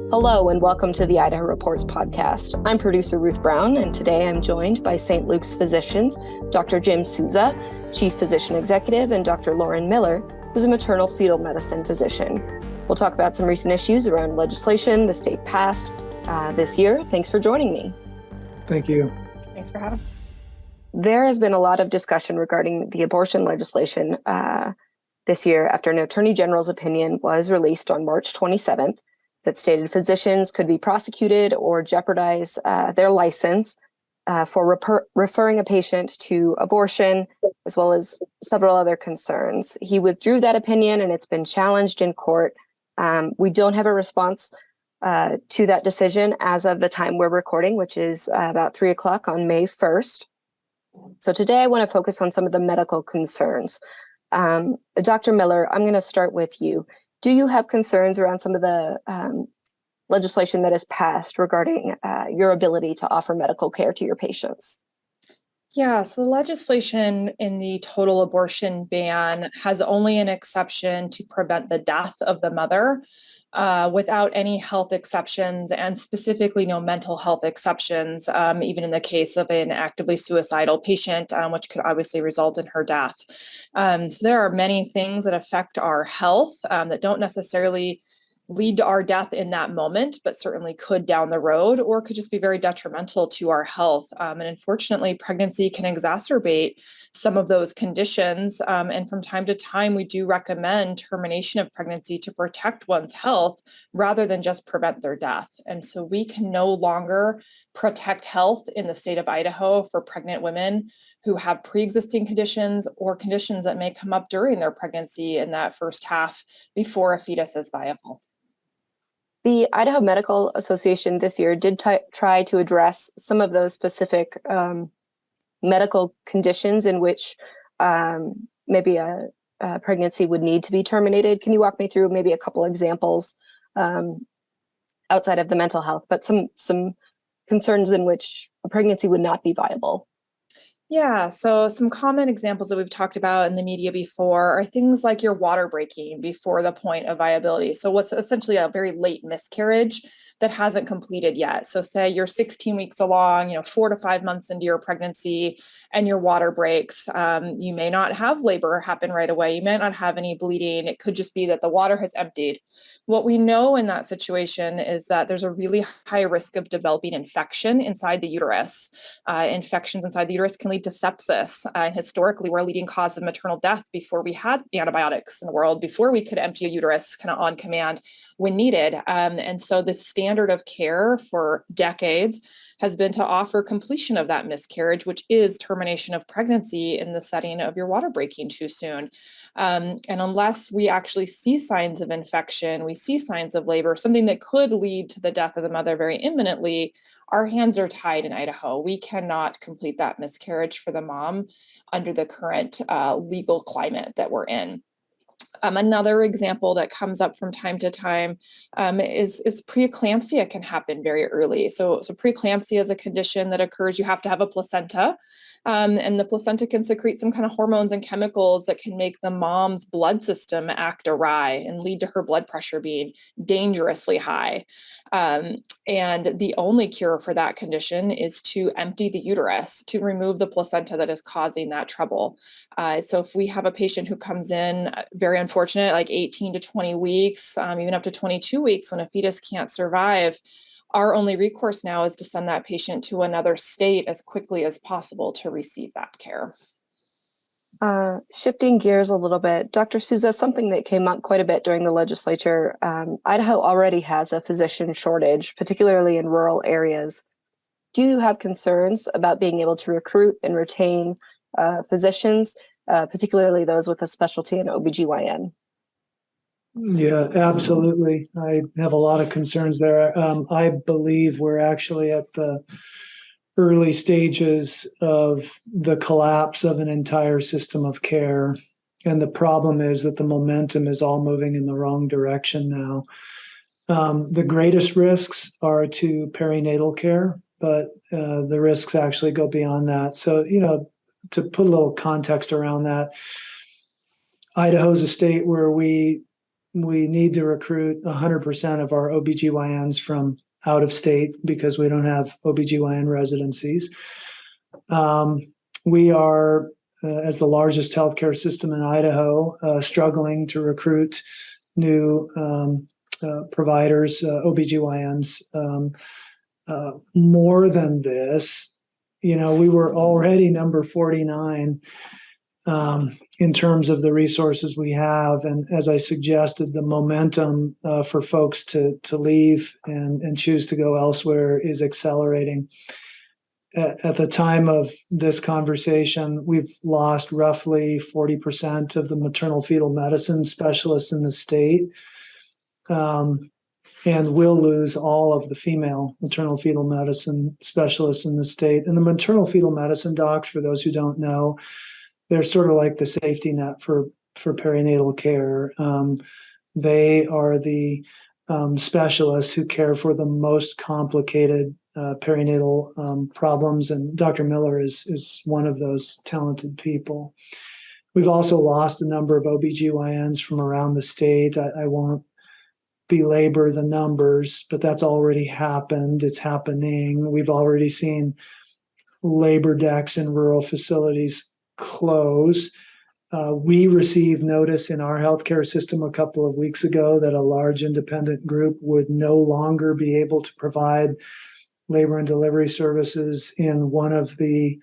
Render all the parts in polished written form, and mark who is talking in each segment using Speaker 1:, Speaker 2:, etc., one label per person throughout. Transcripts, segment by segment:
Speaker 1: Hello and welcome to the Idaho Reports podcast. I'm producer Ruth Brown, and today I'm joined by St. Luke's physicians, Dr. Jim Souza, Chief Physician Executive, and Dr. Lauren Miller, who's a maternal fetal medicine physician. We'll talk about some recent issues around legislation the state passed this year. Thanks for joining me.
Speaker 2: Thank you.
Speaker 3: Thanks for having me.
Speaker 1: There has been a lot of discussion regarding the abortion legislation this year after an Attorney General's opinion was released on March 27th that stated physicians could be prosecuted or jeopardize their license for referring a patient to abortion, as well as several other concerns. He withdrew that opinion and it's been challenged in court. We don't have a response to that decision as of the time we're recording, which is about 3 o'clock on May 1st. So today I want to focus on some of the medical concerns. Dr. Miller, I'm going to start with you. Do you have concerns around some of the legislation that has passed regarding your ability to offer medical care to your patients?
Speaker 3: Yeah, so the legislation in the total abortion ban has only an exception to prevent the death of the mother without any health exceptions, and specifically no mental health exceptions, even in the case of an actively suicidal patient, which could obviously result in her death. So there are many things that affect our health that don't necessarily lead to our death in that moment, but certainly could down the road, or could just be very detrimental to our health. And unfortunately, pregnancy can exacerbate some of those conditions. And from time to time, we do recommend termination of pregnancy to protect one's health rather than just prevent their death. And so we can no longer protect health in the state of Idaho for pregnant women who have pre-existing conditions or conditions that may come up during their pregnancy in that first half before a fetus is viable.
Speaker 1: The Idaho Medical Association this year did try to address some of those specific medical conditions in which maybe a pregnancy would need to be terminated. Can you walk me through maybe a couple examples outside of the mental health, but some concerns in which a pregnancy would not be viable?
Speaker 3: Yeah, so some common examples that we've talked about in the media before are things like your water breaking before the point of viability. So what's essentially a very late miscarriage that hasn't completed yet. So say you're 16 weeks along, 4 to 5 months into your pregnancy and your water breaks. You may not have labor happen right away. You may not have any bleeding. It could just be that the water has emptied. What we know in that situation is that there's a really high risk of developing infection inside the uterus. Infections inside the uterus can lead to sepsis. And historically, we're a leading cause of maternal death before we had antibiotics in the world, before we could empty a uterus kind of on command when needed. And so the standard of care for decades has been to offer completion of that miscarriage, which is termination of pregnancy in the setting of your water breaking too soon. And unless we actually see signs of infection, we see signs of labor, something that could lead to the death of the mother very imminently, our hands are tied in Idaho. We cannot complete that miscarriage for the mom under the current legal climate that we're in. Another example that comes up from time to time is preeclampsia can happen very early. So preeclampsia is a condition that occurs, you have to have a placenta, and the placenta can secrete some kind of hormones and chemicals that can make the mom's blood system act awry and lead to her blood pressure being dangerously high. And the only cure for that condition is to empty the uterus, to remove the placenta that is causing that trouble. So if we have a patient who comes in very unfortunate, like 18 to 20 weeks, even up to 22 weeks when a fetus can't survive, our only recourse now is to send that patient to another state as quickly as possible to receive that care.
Speaker 1: Shifting gears a little bit, Dr. Souza, something that came up quite a bit during the legislature, Idaho already has a physician shortage, particularly in rural areas. Do you have concerns about being able to recruit and retain physicians, particularly those with a specialty in OBGYN?
Speaker 2: Yeah, absolutely. I have a lot of concerns there. I believe we're actually at the early stages of the collapse of an entire system of care. And the problem is that the momentum is all moving in the wrong direction now. The greatest risks are to perinatal care, but the risks actually go beyond that. So, to put a little context around that, Idaho is a state where we we need to recruit 100% of our OBGYNs from out of state because we don't have OBGYN residencies. We are, as the largest healthcare system in Idaho, struggling to recruit new providers, OBGYNs. More than this, we were already number 49 in terms of the resources we have. And as I suggested, the momentum for folks to leave and choose to go elsewhere is accelerating. At the time of this conversation, we've lost roughly 40% of the maternal fetal medicine specialists in the state. And we'll lose all of the female maternal fetal medicine specialists in the state. And the maternal fetal medicine docs, for those who don't know, they're sort of like the safety net for perinatal care. They are the specialists who care for the most complicated perinatal problems, and Dr. Miller is one of those talented people. We've also lost a number of OBGYNs from around the state. I won't belabor the numbers, but that's already happened. It's happening. We've already seen labor decks in rural facilities close. We received notice in our healthcare system a couple of weeks ago that a large independent group would no longer be able to provide labor and delivery services in one of the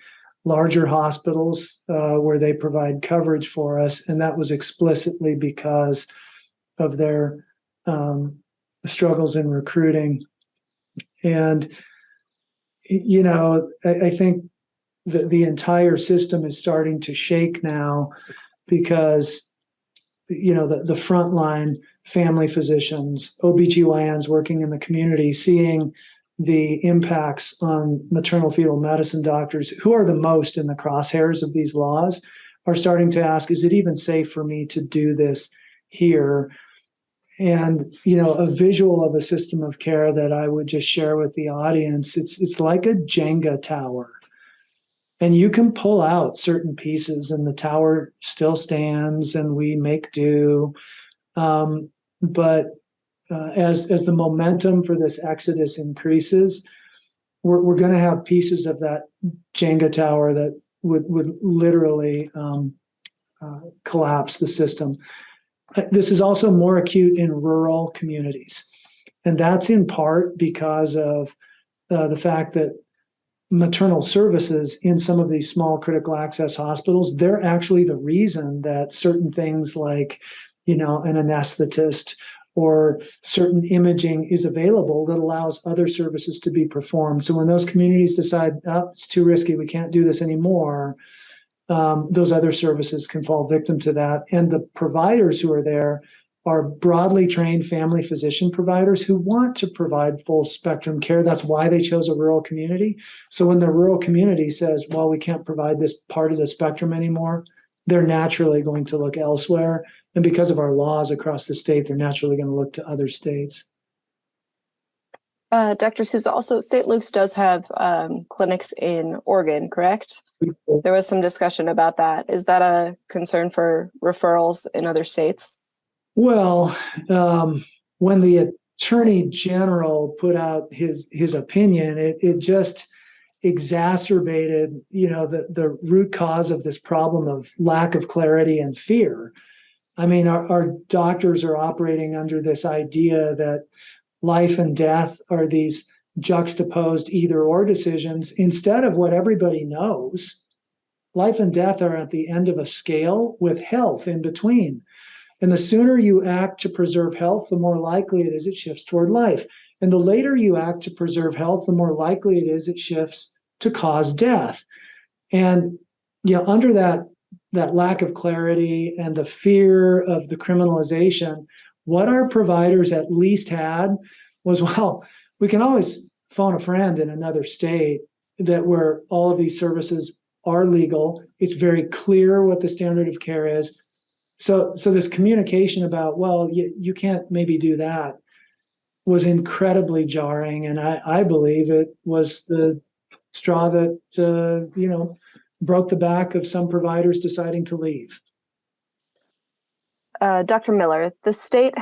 Speaker 2: larger hospitals where they provide coverage for us. And that was explicitly because of their struggles in recruiting. And, I think the entire system is starting to shake now because, the frontline family physicians, OBGYNs working in the community, seeing the impacts on maternal fetal medicine doctors, who are the most in the crosshairs of these laws, are starting to ask, is it even safe for me to do this here? And, a visual of a system of care that I would just share with the audience, it's like a Jenga tower. And you can pull out certain pieces and the tower still stands and we make do. But as the momentum for this exodus increases, we're going to have pieces of that Jenga tower that would literally collapse the system. This is also more acute in rural communities. And that's in part because of the fact that maternal services in some of these small critical access hospitals, they're actually the reason that certain things like, an anesthetist or certain imaging is available that allows other services to be performed. So when those communities decide, it's too risky, we can't do this anymore, those other services can fall victim to that. And the providers who are there are broadly trained family physician providers who want to provide full spectrum care. That's why they chose a rural community. So when the rural community says, well, we can't provide this part of the spectrum anymore, they're naturally going to look elsewhere. And because of our laws across the state, they're naturally going to look to other states.
Speaker 1: Dr. Souza, also St. Luke's does have clinics in Oregon, correct? There was some discussion about that. Is that a concern for referrals in other states?
Speaker 2: Well, when the Attorney General put out his opinion, it just exacerbated, the root cause of this problem of lack of clarity and fear. I mean, our doctors are operating under this idea that life and death are these juxtaposed either or decisions instead of what everybody knows. Life and death are at the end of a scale with health in between. And the sooner you act to preserve health, the more likely it is it shifts toward life. And the later you act to preserve health, the more likely it is it shifts to cause death. And under that lack of clarity and the fear of the criminalization, what our providers at least had was, well, we can always phone a friend in another state where all of these services are legal. It's very clear what the standard of care is. So this communication about, well, you can't maybe do that was incredibly jarring. And I believe it was the straw that, broke the back of some providers deciding to leave.
Speaker 1: Dr. Miller, the state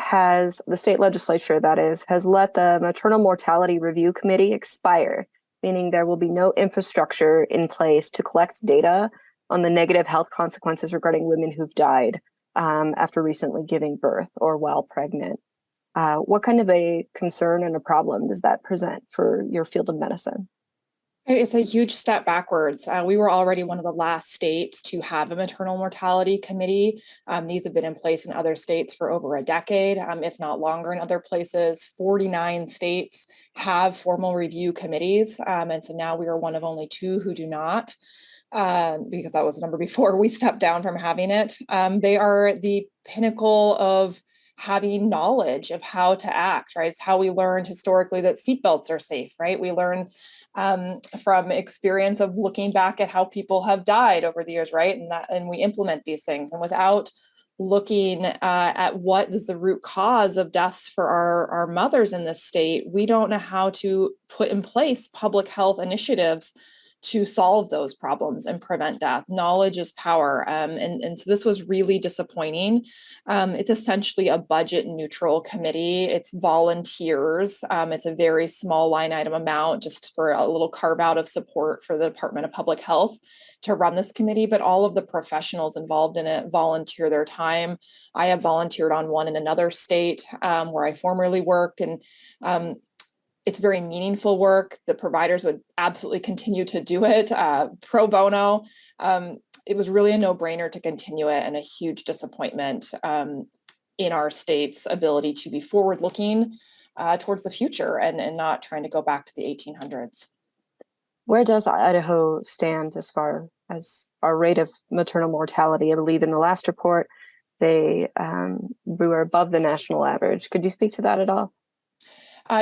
Speaker 1: legislature, that is, has let the Maternal Mortality Review Committee expire, meaning there will be no infrastructure in place to collect data on the negative health consequences regarding women who've died after recently giving birth or while pregnant. What kind of a concern and a problem does that present for your field of medicine?
Speaker 3: It's a huge step backwards. We were already one of the last states to have a maternal mortality committee. These have been in place in other states for over a decade, if not longer in other places. 49 states have formal review committees. And so now we are one of only 2 who do not, because that was the number before we stepped down from having it. They are the pinnacle of having knowledge of how to act, right? It's how we learned historically that seatbelts are safe, right? We learn from experience of looking back at how people have died over the years, right? And we implement these things. And without looking at what is the root cause of deaths for our mothers in this state, we don't know how to put in place public health initiatives to solve those problems and prevent death. Knowledge is power. And so this was really disappointing. It's essentially a budget neutral committee. It's volunteers. It's a very small line item amount just for a little carve out of support for the Department of Public Health to run this committee, but all of the professionals involved in it volunteer their time. I have volunteered on one in another state where I formerly worked, and it's very meaningful work. The providers would absolutely continue to do it pro bono. It was really a no-brainer to continue it, and a huge disappointment in our state's ability to be forward-looking towards the future and not trying to go back to the 1800s.
Speaker 1: Where does Idaho stand as far as our rate of maternal mortality? I believe in the last report, we were above the national average. Could you speak to that at all?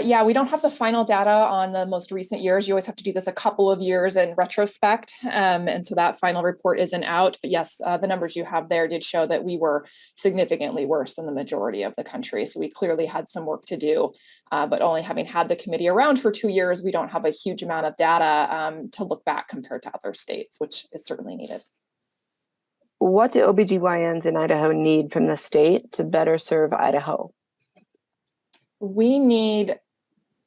Speaker 3: Yeah, we don't have the final data on the most recent years. You always have to do this a couple of years in retrospect. And so that final report isn't out. But yes, the numbers you have there did show that we were significantly worse than the majority of the country. So we clearly had some work to do. But only having had the committee around for 2 years, we don't have a huge amount of data to look back compared to other states, which is certainly needed.
Speaker 1: What do OBGYNs in Idaho need from the state to better serve Idaho?
Speaker 3: We need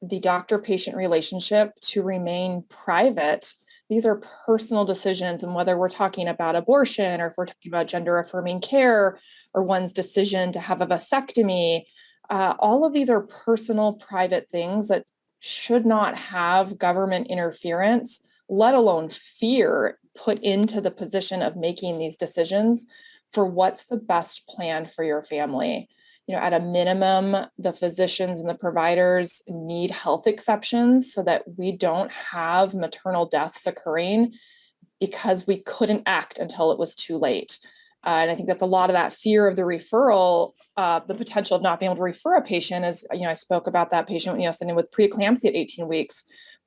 Speaker 3: the doctor-patient relationship to remain private. These are personal decisions, and whether we're talking about abortion or if we're talking about gender-affirming care or one's decision to have a vasectomy, all of these are personal, private things that should not have government interference, let alone fear, put into the position of making these decisions for what's the best plan for your family. You know, at a minimum, the physicians and the providers need health exceptions so that we don't have maternal deaths occurring because we couldn't act until it was too late. And I think that's a lot of that fear of the referral, the potential of not being able to refer a patient. As you know, I spoke about that patient, sitting with preeclampsia at 18 weeks.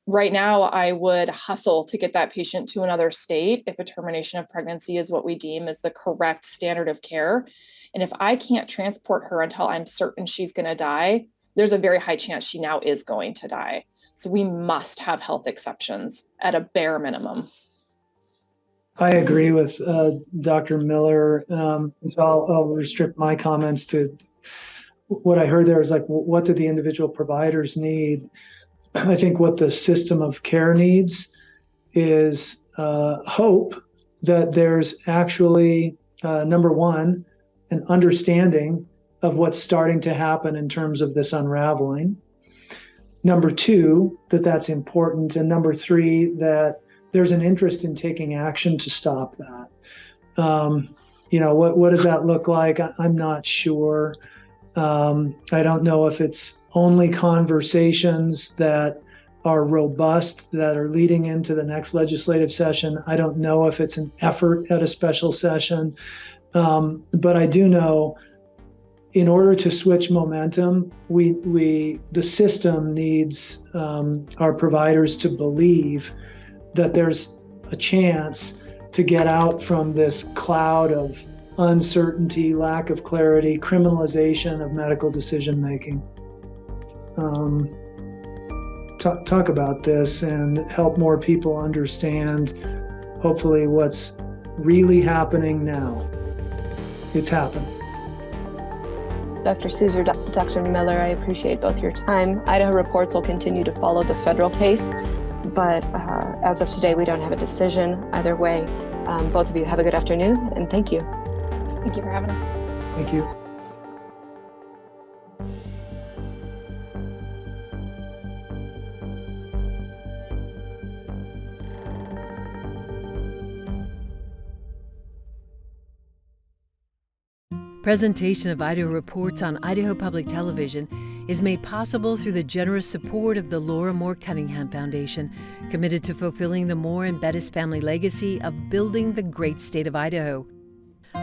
Speaker 3: Right now, I would hustle to get that patient to another state if a termination of pregnancy is what we deem as the correct standard of care. And if I can't transport her until I'm certain she's going to die, there's a very high chance she now is going to die. So we must have health exceptions at a bare minimum.
Speaker 2: I agree with Dr. Miller. So I'll restrict my comments to what I heard there is like, what do the individual providers need? I think what the system of care needs is hope that there's actually, number one, an understanding of what's starting to happen in terms of this unraveling. Number two, that's important. And number three, that there's an interest in taking action to stop that. What does that look like? I'm not sure. I don't know if it's only conversations that are robust, that are leading into the next legislative session. I don't know if it's an effort at a special session. But I do know in order to switch momentum, the system needs our providers to believe that there's a chance to get out from this cloud of uncertainty, lack of clarity, criminalization of medical decision making. Talk about this and help more people understand, hopefully, what's really happening now. It's happening.
Speaker 1: Dr. Souza, Dr. Miller, I appreciate both your time. Idaho Reports will continue to follow the federal case, but as of today, we don't have a decision either way. Both of you have a good afternoon, and thank you.
Speaker 3: Thank you for having us.
Speaker 2: Thank you.
Speaker 4: Presentation of Idaho Reports on Idaho Public Television is made possible through the generous support of the Laura Moore Cunningham Foundation, committed to fulfilling the Moore and Bettis family legacy of building the great state of Idaho,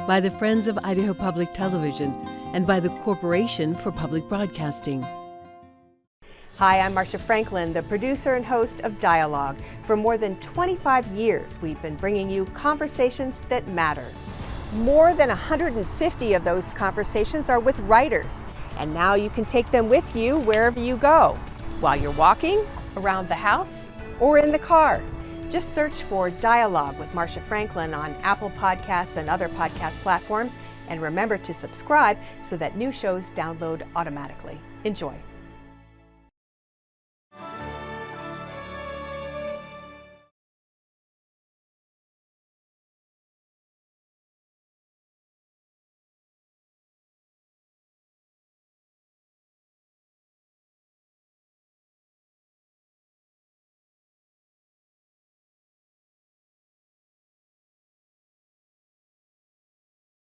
Speaker 4: by the Friends of Idaho Public Television, and by the Corporation for Public Broadcasting.
Speaker 5: Hi, I'm Marcia Franklin, the producer and host of Dialogue. For more than 25 years, we've been bringing you conversations that matter. More than 150 of those conversations are with writers, and now you can take them with you wherever you go, while you're walking, around the house, or in the car. Just search for Dialogue with Marcia Franklin on Apple Podcasts and other podcast platforms, and remember to subscribe so that new shows download automatically. Enjoy.